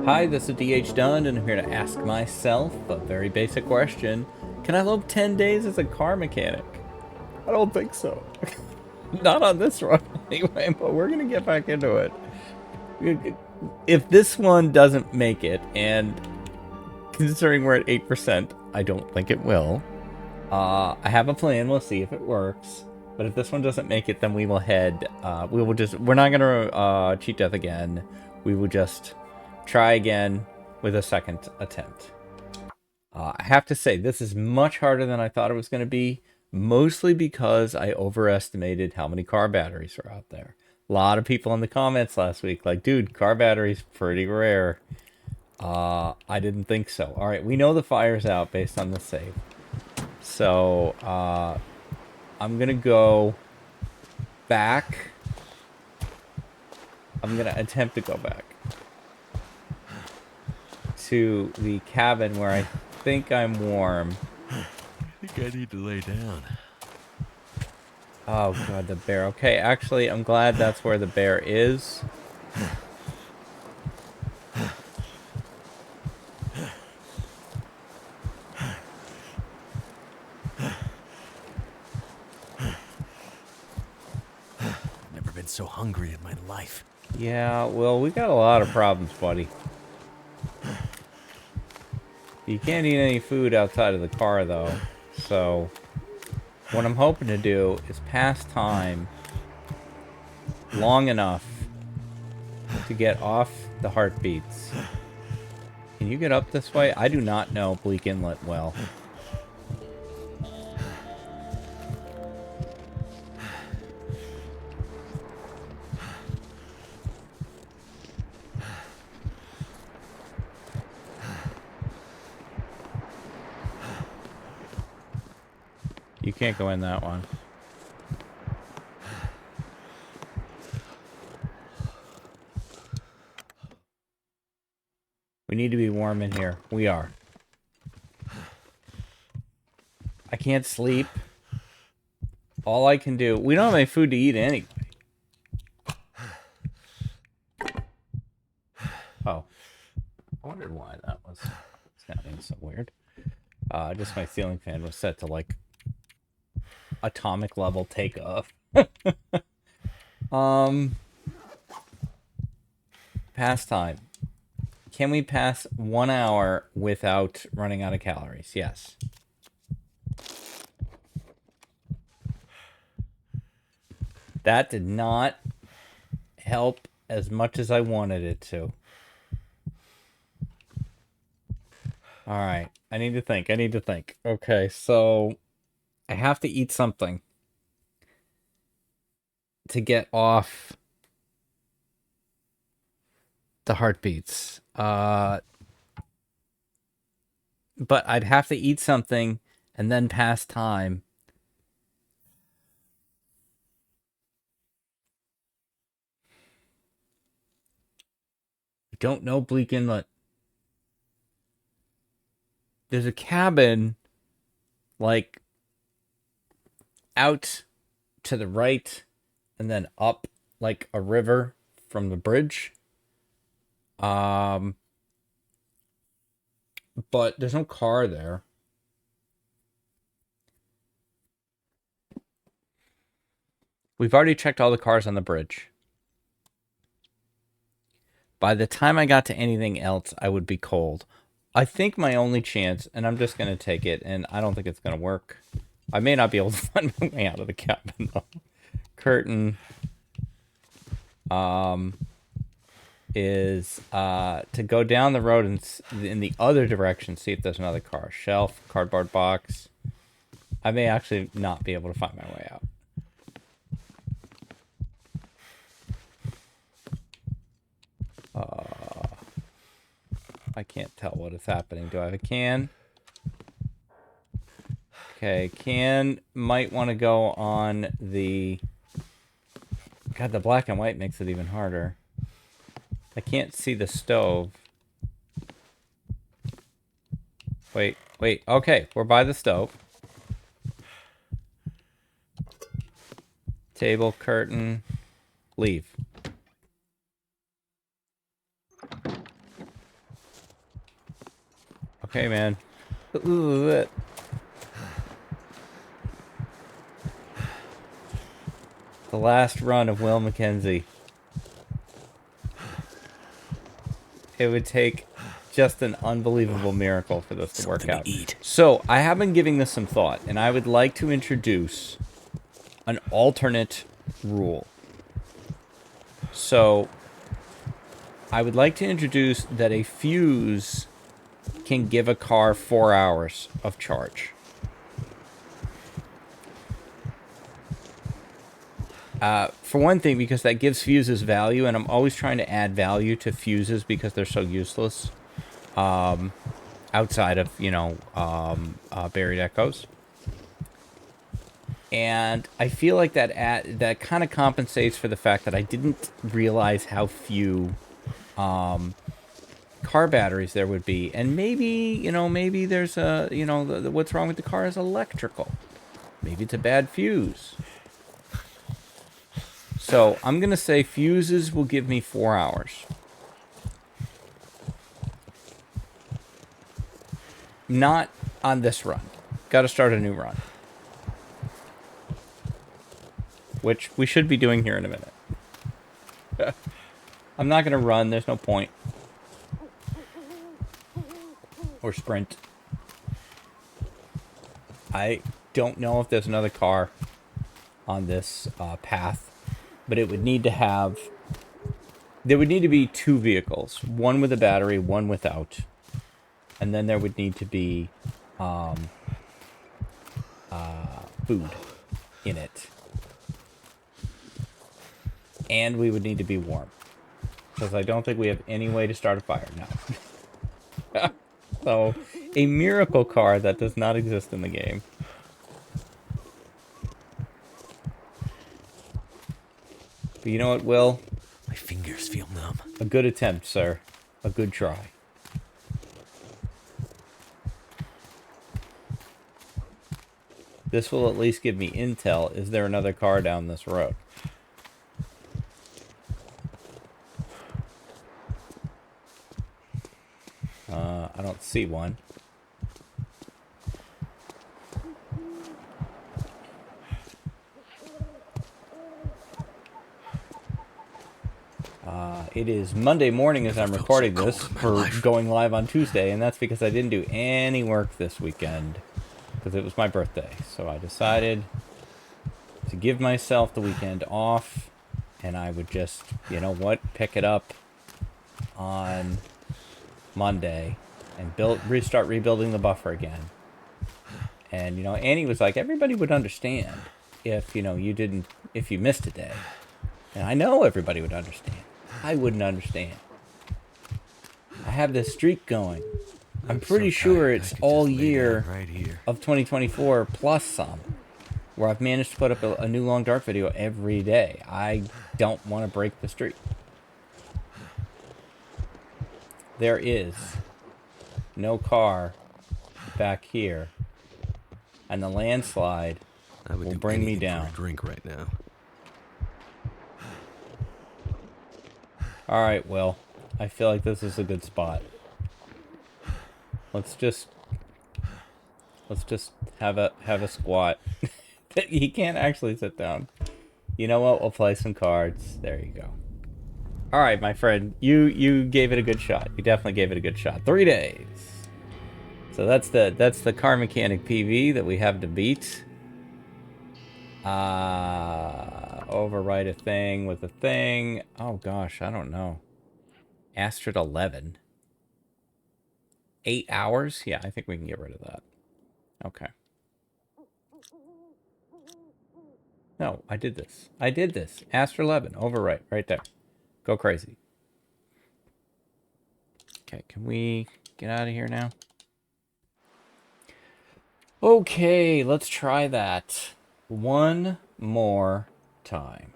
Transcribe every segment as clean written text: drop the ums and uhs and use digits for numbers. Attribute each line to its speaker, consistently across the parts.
Speaker 1: Hi, this is DH Dunn, and I'm here to ask myself a very basic question. Can I lope 10 days as a car mechanic? I don't think so. Not on this run, anyway, but we're gonna get back into it. If this one doesn't make it, and considering we're at 8%, I don't think it will. I have a plan, we'll see if it works. But if this one doesn't make it, then we will head, we're not gonna cheat death again. We will just try again with a second attempt. I have to say, this is much harder than I thought it was going to be, mostly because I overestimated how many car batteries are out there. A lot of people in the comments last week, like, dude, car batteries pretty rare. I didn't think so. All right, we know the fire's out based on the save. So, I'm going to go back. I'm going to attempt to go back to the cabin where I think I'm warm.
Speaker 2: I think I need to lay down.
Speaker 1: Oh god, the bear. Okay, actually, I'm glad that's where the bear is.
Speaker 2: Never been so hungry in my life.
Speaker 1: Yeah, well, we got a lot of problems, buddy. You can't eat any food outside of the car, though. So, what I'm hoping to do is pass time long enough to get off the heartbeats. Can you get up this way? I do not know Bleak Inlet well. You can't go in that one. We need to be warm in here. We are. I can't sleep. All I can do... We don't have any food to eat anyway. Oh. I wondered why that was sounding so weird. Just my ceiling fan was set to, like, atomic level takeoff. Pastime. Can we pass 1 hour without running out of calories? Yes. That did not help as much as I wanted it to. Alright. I need to think. Okay, so... I have to eat something to get off the heartbeats. But I'd have to eat something and then pass time. I don't know Bleak Inlet. There's a cabin, like, out to the right and then up, like, a river from the bridge. But there's no car there. We've already checked all the cars on the bridge. By the time I got to anything else, I would be cold. I think my only chance, and I'm just going to take it, and I don't think it's going to work. I may not be able to find my way out of the cabin, though. Curtain is to go down the road and in the other direction, see if there's another car. Shelf, cardboard box. I may actually not be able to find my way out. I can't tell what is happening. Do I have a can? Okay, can might want to go on the... God, the black and white makes it even harder. I can't see the stove. Wait. Okay, we're by the stove. Table, curtain, leave. Okay, man. This is it. The last run of Will Mackenzie. It would take just an unbelievable miracle for this to work out. So, I have been giving this some thought, and I would like to introduce an alternate rule. So, I would like to introduce that a fuse can give a car 4 hours of charge. For one thing, because that gives fuses value, and I'm always trying to add value to fuses because they're so useless. Outside of, you know, buried echoes. And I feel like that kind of compensates for the fact that I didn't realize how few car batteries there would be. And maybe, you know, maybe there's a, you know, what's wrong with the car is electrical. Maybe it's a bad fuse. So I'm going to say fuses will give me 4 hours. Not on this run. Got to start a new run. Which we should be doing here in a minute. I'm not going to run. There's no point. Or sprint. I don't know if there's another car on this path. But it would need to have... There would need to be 2 vehicles. One with a battery, one without. And then there would need to be food in it. And we would need to be warm. Because I don't think we have any way to start a fire now. So, a miracle car that does not exist in the game. But you know what, Will?
Speaker 2: My fingers feel numb.
Speaker 1: A good attempt, sir. A good try. This will at least give me intel. Is there another car down this road? I don't see one. It is Monday morning as I'm recording this for going live on Tuesday, and that's because I didn't do any work this weekend because it was my birthday. So I decided to give myself the weekend off, and I would just, you know what, pick it up on Monday and restart rebuilding the buffer again. And, you know, Annie was like, everybody would understand if, you know, if you missed a day. And I know everybody would understand. I wouldn't understand. I have this streak going. I'm pretty sure it's all year of 2024 plus some, where I've managed to put up a new Long Dark video every day. I don't want to break the streak. There is no car back here, and the landslide will bring me down.
Speaker 2: For a drink right now.
Speaker 1: All right, Will. I feel like this is a good spot. Let's just have a squat. He can't actually sit down. You know what? We'll play some cards. There you go. All right, my friend. You gave it a good shot. You definitely gave it a good shot. 3 days. So that's the car mechanic PV that we have to beat. Overwrite a thing with a thing. Oh gosh, I don't know. Astrid 11. 8 hours? Yeah, I think we can get rid of that. Okay. No, I did this. I did this. Astrid 11. Overwrite. Right there. Go crazy. Okay, can we get out of here now? Okay, let's try that one more time.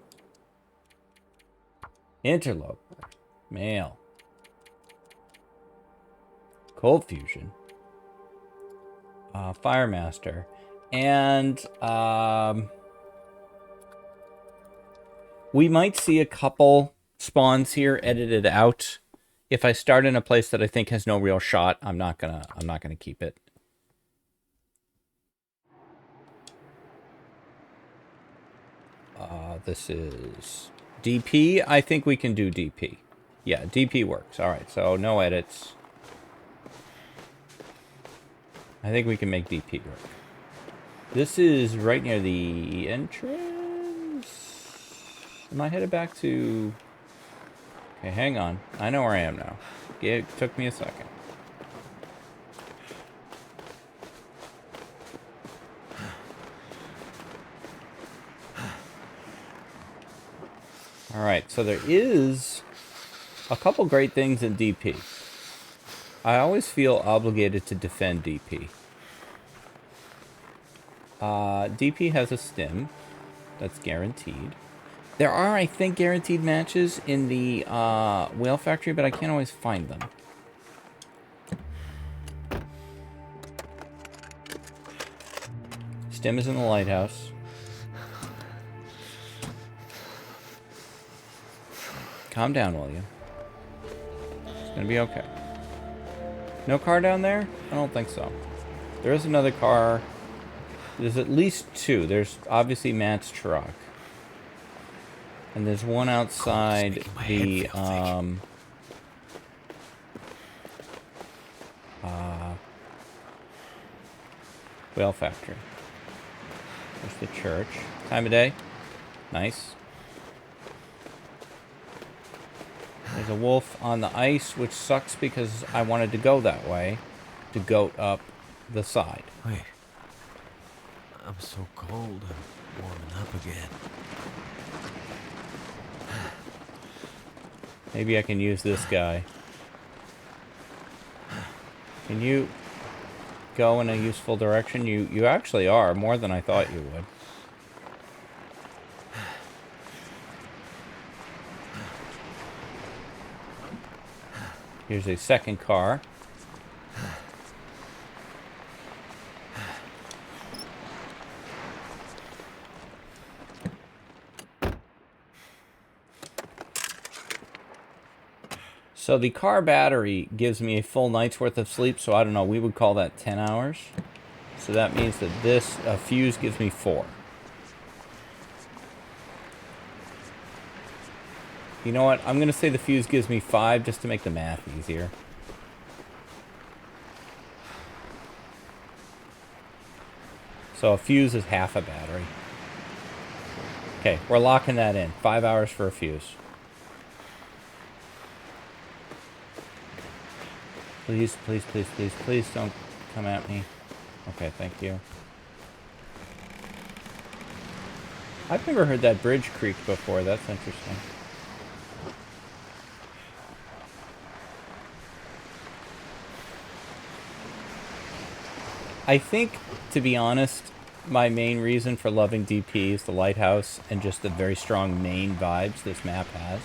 Speaker 1: Interloper. Male. Cold Fusion. Firemaster. And, we might see a couple spawns here edited out if I start in a place that I think has no real shot, I'm not gonna keep it. This is DP. I think we can do DP. Yeah, DP works. All right, so no edits. I think we can make DP work. This is right near the entrance. Am I headed back to... Okay, hang on. I know where I am now. It took me a second. Alright, so there is a couple great things in DP. I always feel obligated to defend DP. DP has a stim. That's guaranteed. There are, I think, guaranteed matches in the Whale Factory, but I can't always find them. Stim is in the lighthouse. Calm down, William. It's gonna be okay. No car down there? I don't think so. There is another car. There's at least two. There's obviously Matt's truck. And there's one outside the, Whale Factory. There's the church. Time of day. Nice. There's a wolf on the ice, which sucks because I wanted to go that way to goat up the side.
Speaker 2: Wait. I'm so cold. I'm warming up again.
Speaker 1: Maybe I can use this guy. Can you go in a useful direction? You actually are, more than I thought you would. Here's a second car. So the car battery gives me a full night's worth of sleep, so I don't know, we would call that 10 hours. So that means that this fuse gives me 4. You know what? I'm going to say the fuse gives me 5 just to make the math easier. So a fuse is half a battery. Okay, we're locking that in. 5 hours for a fuse. Please, please, please, please, please don't come at me. Okay, thank you. I've never heard that bridge creak before. That's interesting. I think, to be honest, my main reason for loving DP is the lighthouse and just the very strong Maine vibes this map has.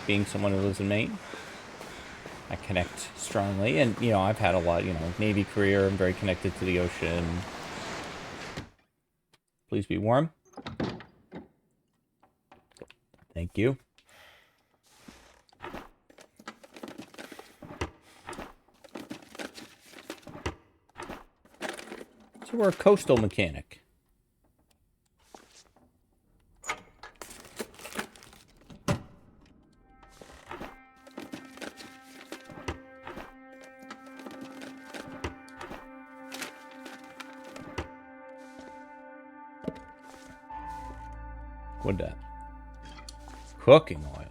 Speaker 1: Being someone who lives in Maine, I connect strongly, and you know, I've had a lot, you know, Navy career. I'm very connected to the ocean. Please be warm. Thank you. So we're a coastal mechanic. What'd that? Cooking oil.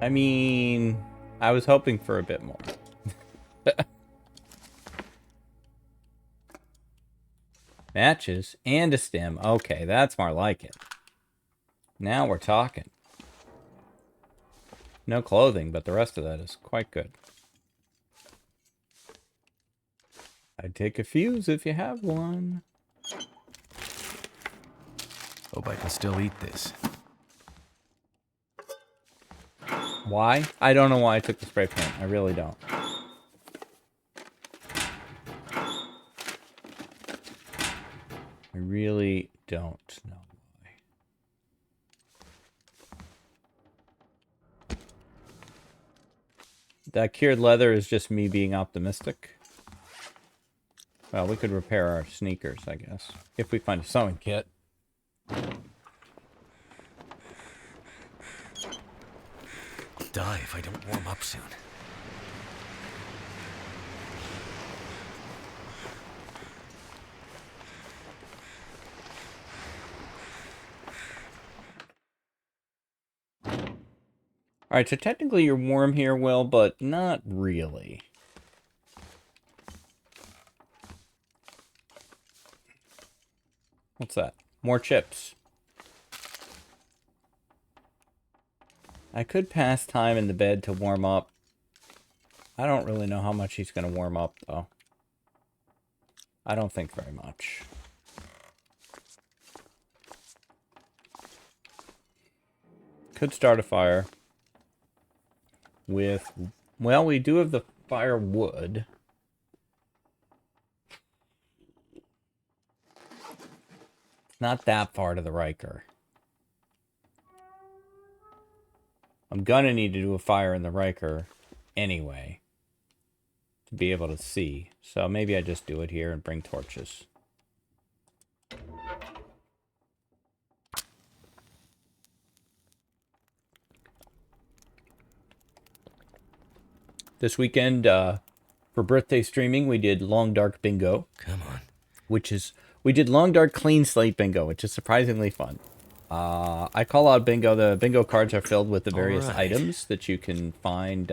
Speaker 1: I mean, I was hoping for a bit more. Matches and a stem. Okay, that's more like it. Now we're talking. No clothing, but the rest of that is quite good. I'd take a fuse if you have one.
Speaker 2: Hope I can still eat this.
Speaker 1: Why? I don't know why I took the spray paint. I really don't. I really don't know why. That cured leather is just me being optimistic. Well, we could repair our sneakers, I guess. If we find a sewing kit.
Speaker 2: I'll die if I don't warm up soon.
Speaker 1: Alright, so technically you're warm here, Will, but not really. What's that? More chips. I could pass time in the bed to warm up. I don't really know how much he's going to warm up, though. I don't think very much. Could start a fire. With... Well, we do have the firewood. Not that far to the Riker. I'm gonna need to do a fire in the Riker anyway. To be able to see. So maybe I just do it here and bring torches. This weekend, for birthday streaming, we did Long Dark Bingo.
Speaker 2: Come on.
Speaker 1: We did Long Dark Clean Slate Bingo, which is surprisingly fun. I call out bingo. The bingo cards are filled with the various items that you can find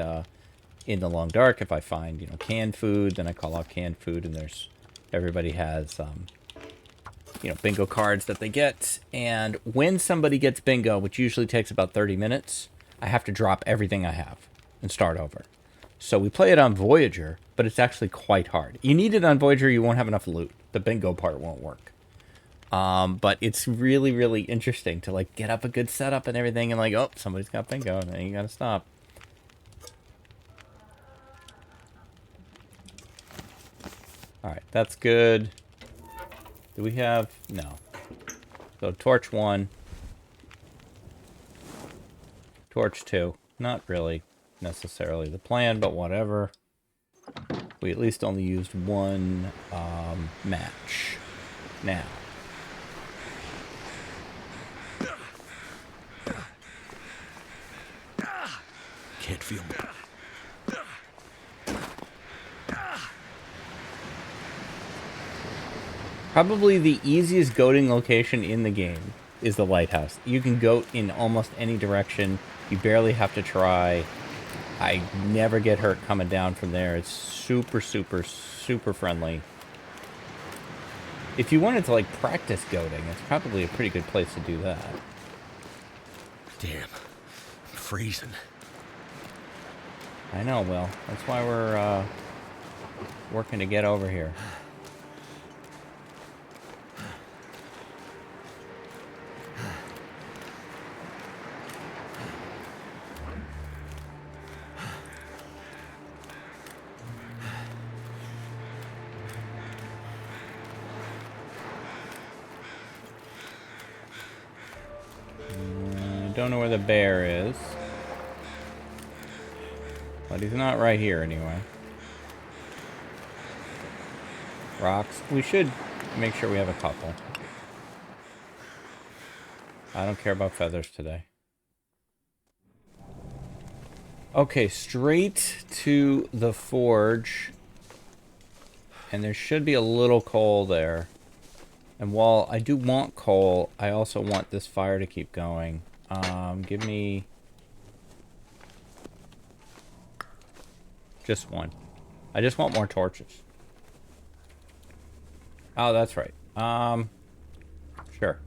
Speaker 1: in the Long Dark. If I find, canned food, then I call out canned food, and everybody has, bingo cards that they get. And when somebody gets bingo, which usually takes about 30 minutes, I have to drop everything I have and start over. So we play it on Voyager, but it's actually quite hard. You need it on Voyager, you won't have enough loot. The bingo part won't work. But it's really, really interesting to, get up a good setup and everything, and oh, somebody's got bingo, and then you gotta stop. Alright, that's good. Do we have... No. So, torch 1. Torch 2. Not really necessarily the plan, but whatever. We at least only used one match. Now.
Speaker 2: Can't feel me.
Speaker 1: Probably the easiest goating location in the game is the lighthouse. You can goat in almost any direction. You barely have to try. I never get hurt coming down from there. It's super, super, super friendly. If you wanted to, practice goating, it's probably a pretty good place to do that.
Speaker 2: Damn. I'm freezing.
Speaker 1: I know, Will. That's why we're working to get over here. Don't know where the bear is. But he's not right here anyway. Rocks. We should make sure we have a couple. I don't care about feathers today. Okay, straight to the forge. And there should be a little coal there. And while I do want coal, I also want this fire to keep going. Give me... just one. I just want more torches. Oh, that's right. Sure.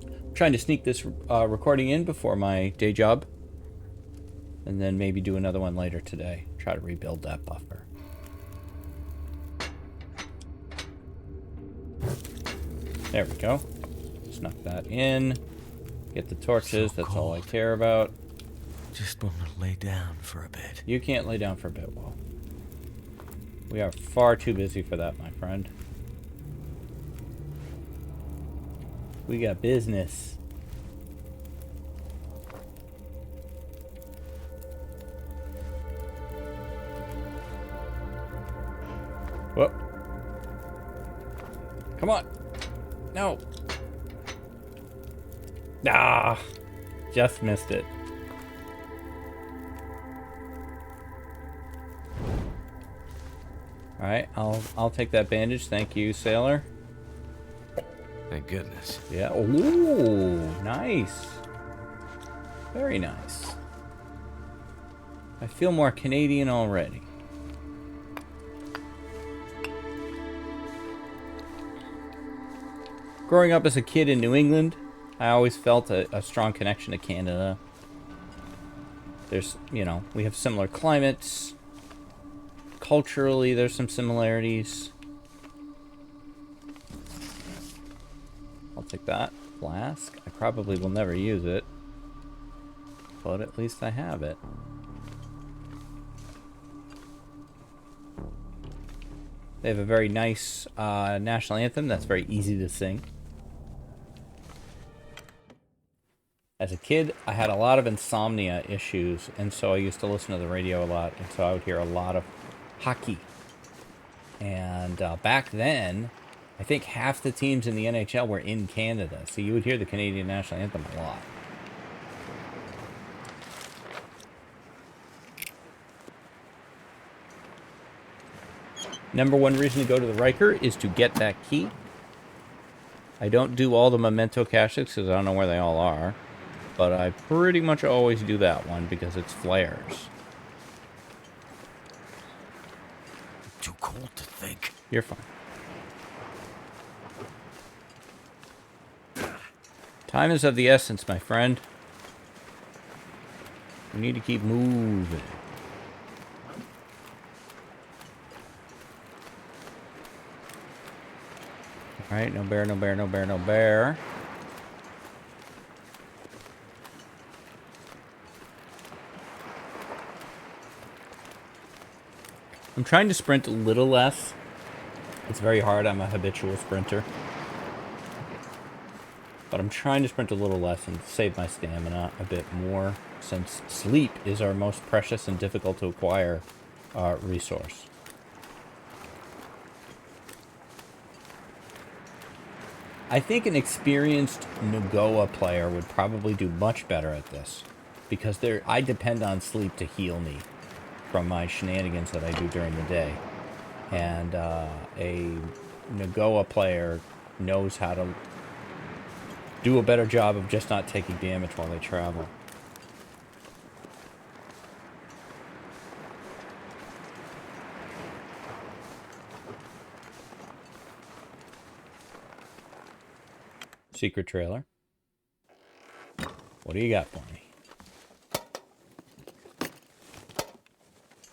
Speaker 1: I'm trying to sneak this recording in before my day job. And then maybe do another one later today. Try to rebuild that buffer. There we go. Snuck that in. Get the torches,
Speaker 2: So
Speaker 1: that's all I
Speaker 2: cold.
Speaker 1: care about.
Speaker 2: Just want to lay down for a bit.
Speaker 1: You can't lay down for a bit, Will. We are far too busy for that, my friend. We got business. Whoop. Come on. No. Ah. Just missed it. Alright, I'll take that bandage. Thank you, sailor.
Speaker 2: Thank goodness.
Speaker 1: Yeah. Ooh, nice. Very nice. I feel more Canadian already. Growing up as a kid in New England, I always felt a strong connection to Canada. There's, you know, we have similar climates. Culturally, there's some similarities. I'll take that. Flask. I probably will never use it. But at least I have it. They have a very nice national anthem that's very easy to sing. As a kid, I had a lot of insomnia issues, and so I used to listen to the radio a lot, and so I would hear a lot of hockey. And back then, I think half the teams in the NHL were in Canada, so you would hear the Canadian national anthem a lot. Number one reason to go to the Riker is to get that key. I don't do all the memento caches because I don't know where they all are. But I pretty much always do that one because it's flares.
Speaker 2: Too cold to think.
Speaker 1: You're fine. Time is of the essence, my friend. We need to keep moving. Alright, no bear, no bear, no bear, no bear. I'm trying to sprint a little less. It's very hard. I'm a habitual sprinter. But I'm trying to sprint a little less and save my stamina a bit more, since sleep is our most precious and difficult to acquire resource. I think an experienced Nagoa player would probably do much better at this, because I depend on sleep to heal me from my shenanigans that I do during the day. And a Nagoa player knows how to do a better job of just not taking damage while they travel. Secret trailer. What do you got for me?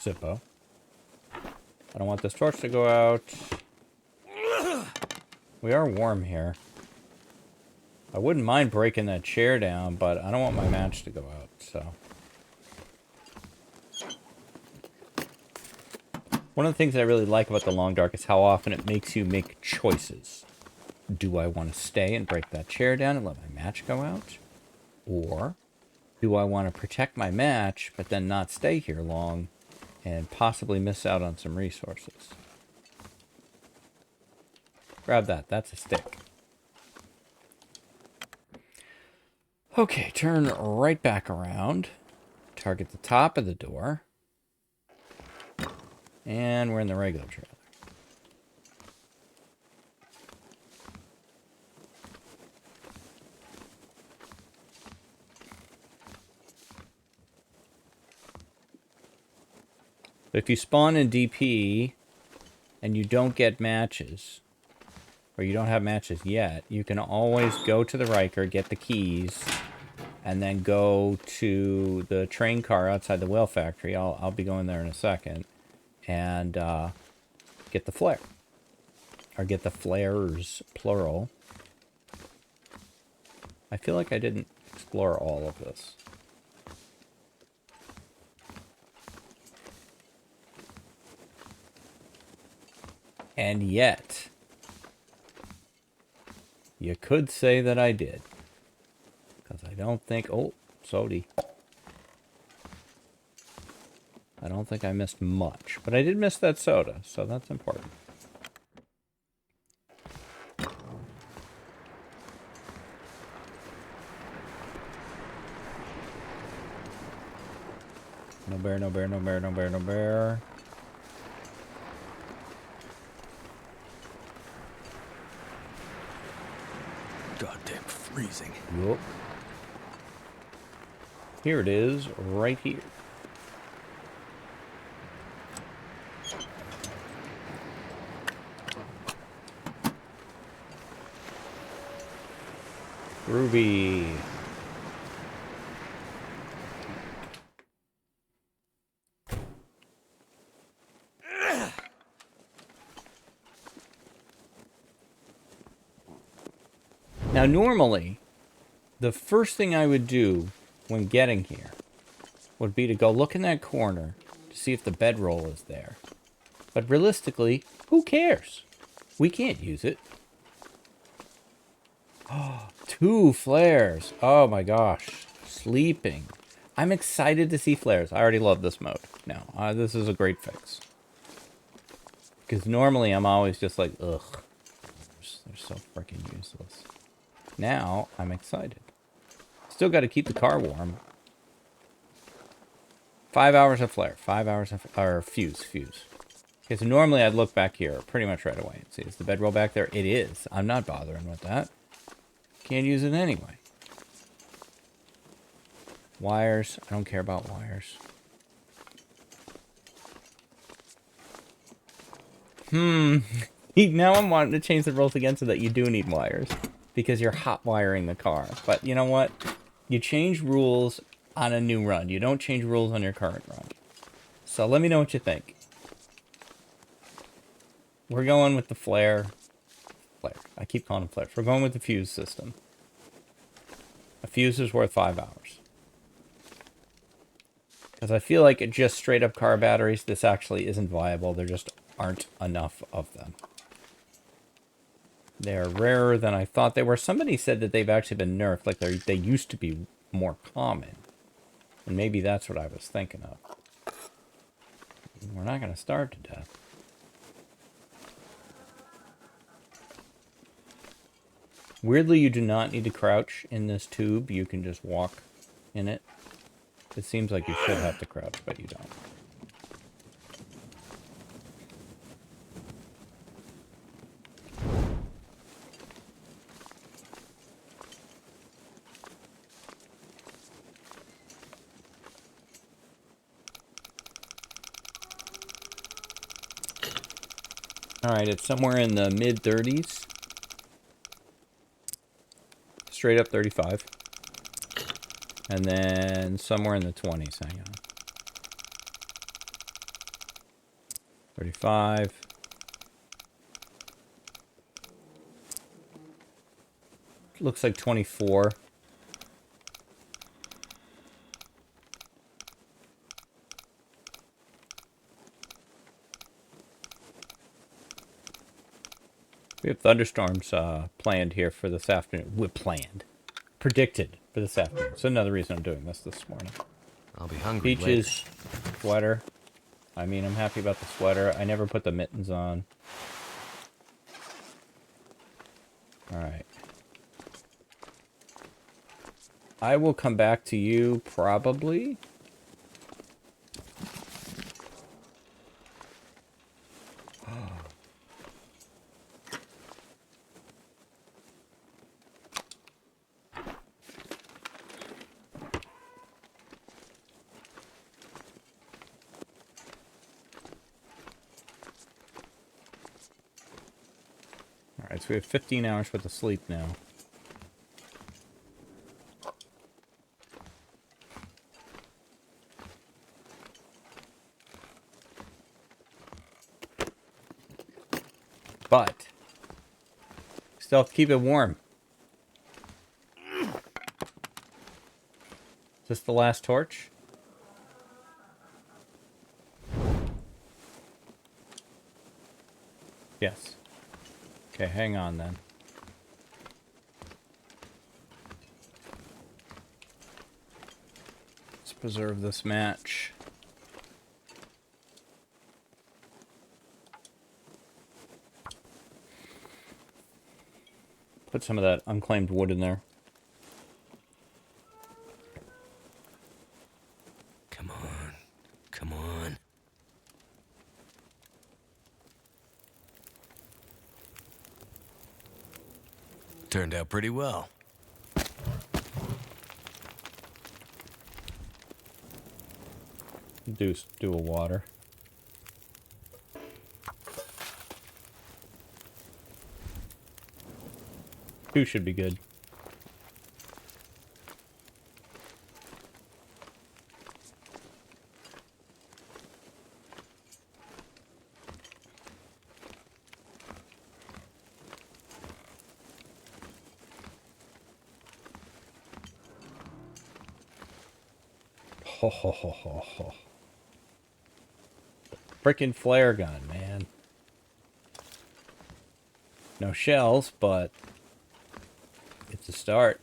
Speaker 1: Zippo. I don't want this torch to go out. We are warm here. I wouldn't mind breaking that chair down, but I don't want my match to go out, so. One of the things that I really like about the Long Dark is how often it makes you make choices. Do I want to stay and break that chair down and let my match go out? Or do I want to protect my match, but then not stay here long and possibly miss out on some resources? Grab that. That's a stick. Okay, turn right back around. Target the top of the door. And we're in the regular trailer. If you spawn in DP and you don't get matches, or you don't have matches yet, you can always go to the Riker, get the keys, and then go to the train car outside the whale factory. I'll be going there in a second, and get the flare. Or get the flares, plural. I feel like I didn't explore all of this. And yet, you could say that I did. Because I don't think... Oh, Sodi. I don't think I missed much. But I did miss that soda, so that's important. No bear, no bear, no bear, no bear, no bear.
Speaker 2: Goddamn freezing.
Speaker 1: Yup. Here it is, right here. Ruby. Now, normally, the first thing I would do when getting here would be to go look in that corner to see if the bedroll is there. But realistically, who cares? We can't use it. Oh, 2 flares. Oh my gosh. Sleeping. I'm excited to see flares. I already love this mode. No, this is a great fix. Because normally I'm always just like, ugh. They're so freaking useless. Now, I'm excited. Still got to keep the car warm. 5 hours of flare. 5 hours of... Or fuse. Okay, so normally I'd look back here pretty much right away and see, is the bedroll back there? It is. I'm not bothering with that. Can't use it anyway. Wires. I don't care about wires. Now I'm wanting to change the rules again so that you do need wires. Because you're hot wiring the car. But you know what? You change rules on a new run. You don't change rules on your current run. So let me know what you think. We're going with the flare. I keep calling them flares. We're going with the fuse system. A fuse is worth 5 hours. Because I feel like just straight up car batteries, this actually isn't viable. There just aren't enough of them. They're rarer than I thought they were. Somebody said that they've actually been nerfed. Like they used to be more common. And maybe that's what I was thinking of. We're not going to starve to death. Weirdly, you do not need to crouch in this tube. You can just walk in it. It seems like you should have to crouch, but you don't. Alright, it's somewhere in the mid-30s. Straight up 35. And then somewhere in the 20s, hang on. 35. Looks like 24. We have thunderstorms planned here for this afternoon. We're planned. Predicted for this afternoon. It's another reason I'm doing this morning.
Speaker 2: I'll be hungry
Speaker 1: Peaches, sweater. I mean, I'm happy about the sweater. I never put the mittens on. Alright. I will come back to you probably. Alright, so we have 15 hours worth of sleep now. But still have to keep it warm. Is this the last torch? Yes. Okay, hang on then. Let's preserve this match. Put some of that unclaimed wood in there.
Speaker 2: Come on. Come on. Turned out pretty well.
Speaker 1: Do a water. Two should be good. Ho ho ho ho ho. Frickin' flare gun, man. No shells, but it's a start.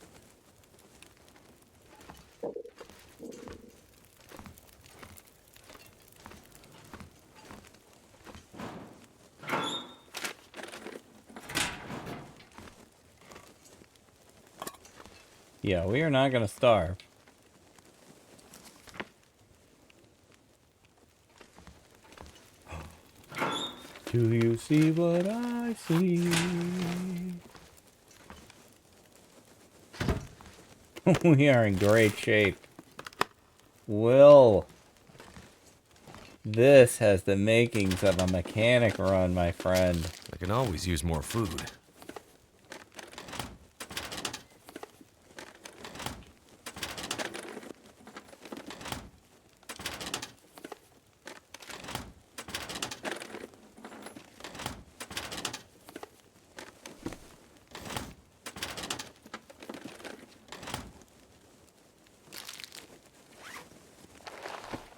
Speaker 1: Yeah, we are not gonna starve. Do you see what I see? We are in great shape. Will. This has the makings of a mechanic run, my friend.
Speaker 2: I can always use more food.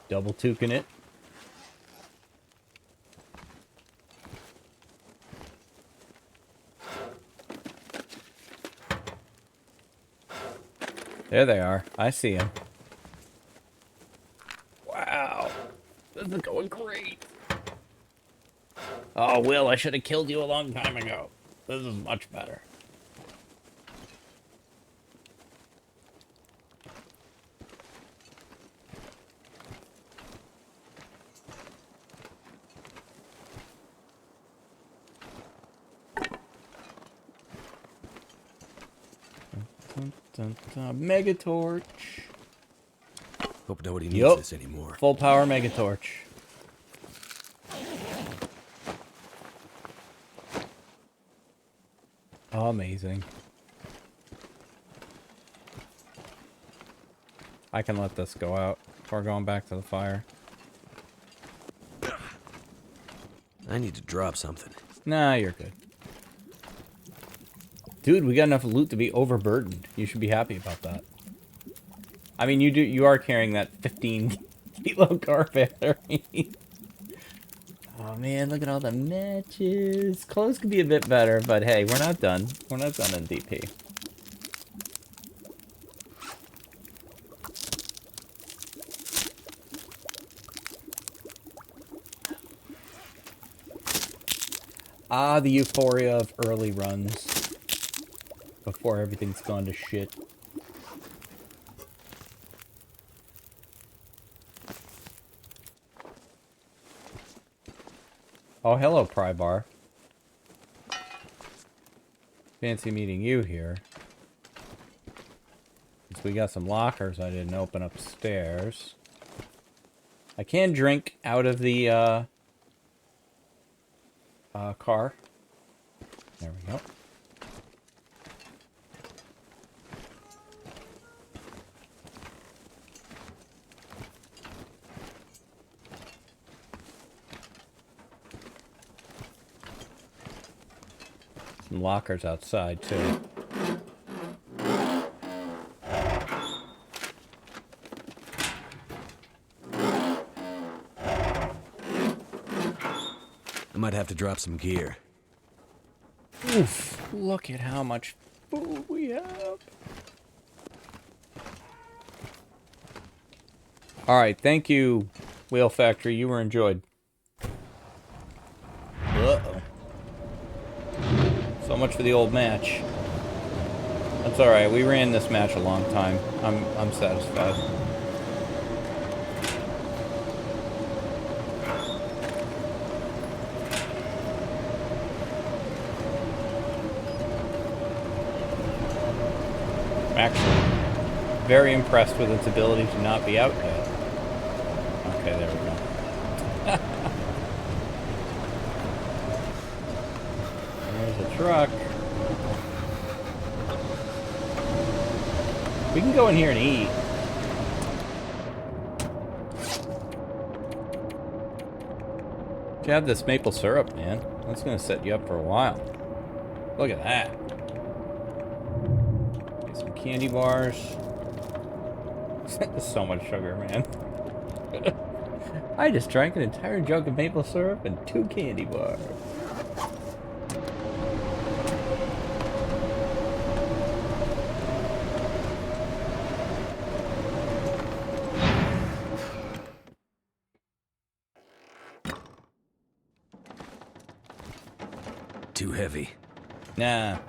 Speaker 1: Double touking it. There they are. I see them. Wow. This is going great. Oh, Will, I should have killed you a long time ago. This is much better. Mega torch.
Speaker 2: Hope nobody needs this anymore.
Speaker 1: Full power mega torch. Amazing. I can let this go out before going back to the fire.
Speaker 2: I need to drop something.
Speaker 1: Nah, you're good. Dude, we got enough loot to be overburdened. You should be happy about that. I mean, you are carrying that 15 kilo car battery. Oh man, look at all the matches. Clothes could be a bit better, but hey, we're not done. We're not done in DP. Ah, the euphoria of early runs. Before everything's gone to shit. Oh, hello, Prybar. Fancy meeting you here. Since we got some lockers I didn't open upstairs. I can drink out of the car. There we go. Some lockers outside, too.
Speaker 2: I might have to drop some gear.
Speaker 1: Oof, look at how much food we have. Alright, thank you, Whale Factory. You were enjoyed. Uh-oh. So much for the old match. That's alright, we ran this match a long time. I'm satisfied. Actually, very impressed with its ability to not be out yet. Okay, there we go. There's a truck. We can go in here and eat. You have this maple syrup, man. That's gonna set you up for a while. Look at that. Get some candy bars. So much sugar, man. I just drank an entire jug of maple syrup and 2 candy bars.
Speaker 2: Too heavy.
Speaker 1: Nah,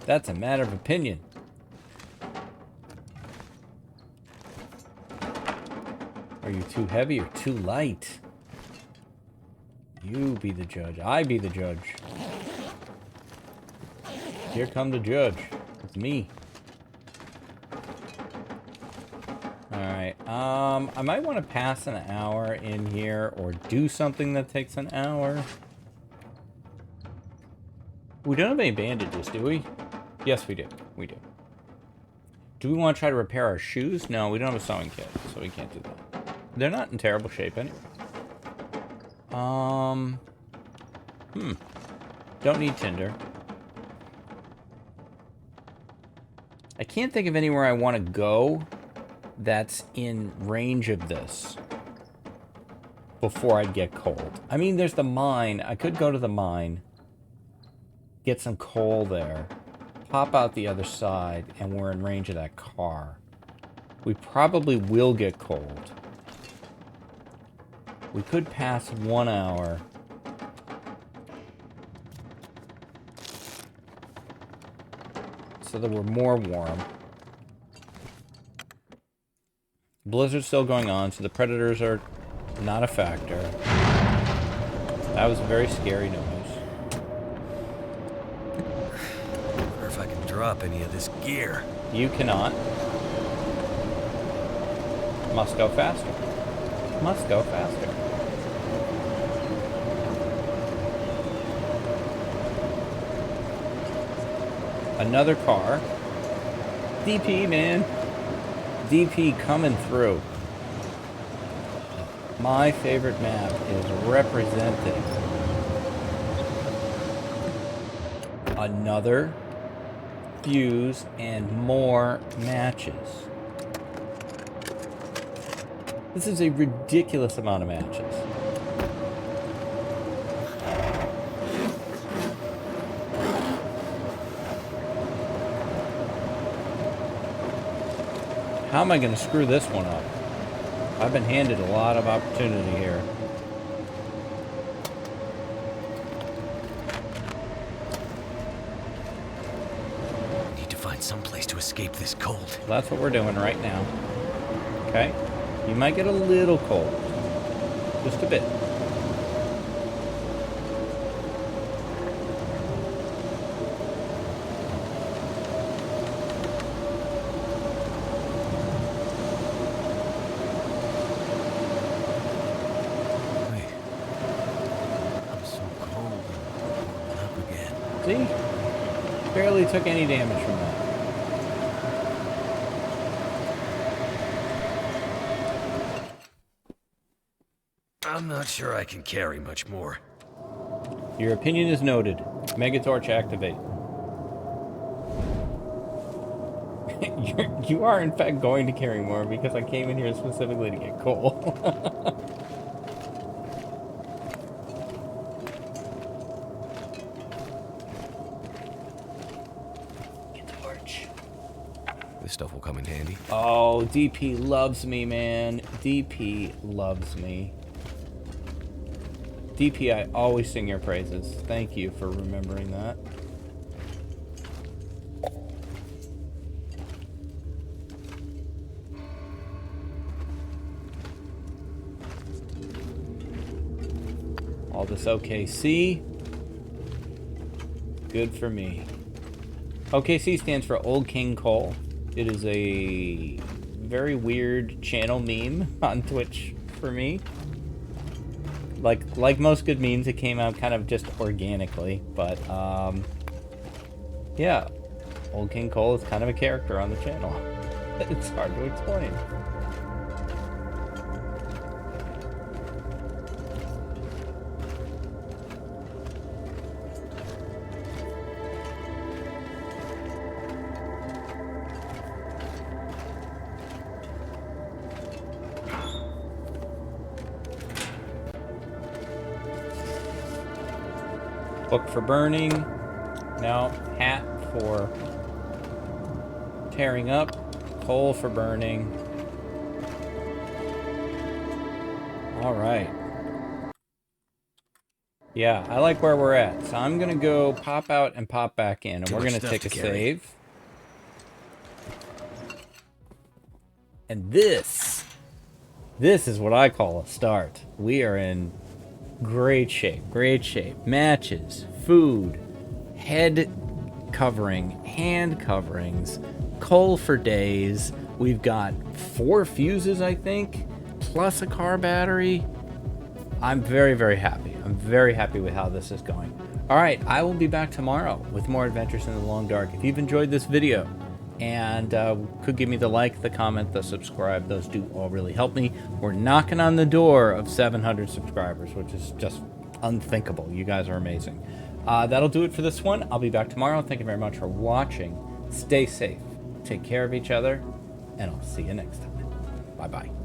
Speaker 1: that's a matter of opinion. Are you too heavy or too light? You be the judge. I be the judge. Here come the judge. It's me. Alright, I might want to pass an hour in here or do something that takes an hour. We don't have any bandages, do we? Yes, we do. We do. Do we want to try to repair our shoes? No, we don't have a sewing kit, so we can't do that. They're not in terrible shape anyway. Don't need tinder. I can't think of anywhere I want to go that's in range of this before I'd get cold. I mean, there's the mine. I could go to the mine, get some coal there, pop out the other side, and we're in range of that car. We probably will get cold. We could pass 1 hour. So that we're more warm. Blizzard's still going on, so the predators are not a factor. That was a very scary noise.
Speaker 2: Or if I can drop any of this gear.
Speaker 1: You cannot. Must go faster. Must go faster. Another car. DP, man. DP coming through. My favorite map is represented. Another fuse and more matches. This is a ridiculous amount of matches. How am I going to screw this one up? I've been handed a lot of opportunity here.
Speaker 2: Need to find some place to escape this cold.
Speaker 1: Well, that's what we're doing right now. Okay? You might get a little cold. Just a bit. See? Barely took any damage from that.
Speaker 2: I'm not sure I can carry much more.
Speaker 1: Your opinion is noted. Megatorch activate. You are in fact going to carry more because I came in here specifically to get coal.
Speaker 2: stuff will come in handy.
Speaker 1: Oh, DP loves me, man. DP loves me. DP, I always sing your praises. Thank you for remembering that. All this OKC. Good for me. OKC stands for Old King Cole. It is a very weird channel meme on Twitch for me. Like most good memes, it came out kind of just organically, but yeah, Old King Cole is kind of a character on the channel. It's hard to explain. Book for burning. No. Hat for tearing up. Coal for burning. Alright. Yeah, I like where we're at. So I'm going to go pop out and pop back in. And we're going to take a save. And this is what I call a start. We are in great shape, great shape. Matches, food, head covering, hand coverings, coal for days. We've got 4 fuses, I think, plus a car battery. I'm very, very happy. I'm very happy with how this is going. All right, I will be back tomorrow with more Adventures in the Long Dark. If you've enjoyed this video and could give me the like, the comment, the subscribe, those do all really help me. We're knocking on the door of 700 subscribers, which is just unthinkable. You guys are amazing. That'll do it for this one. I'll be back tomorrow. Thank you very much for watching. Stay safe, take care of each other, and I'll see you next time. Bye-bye.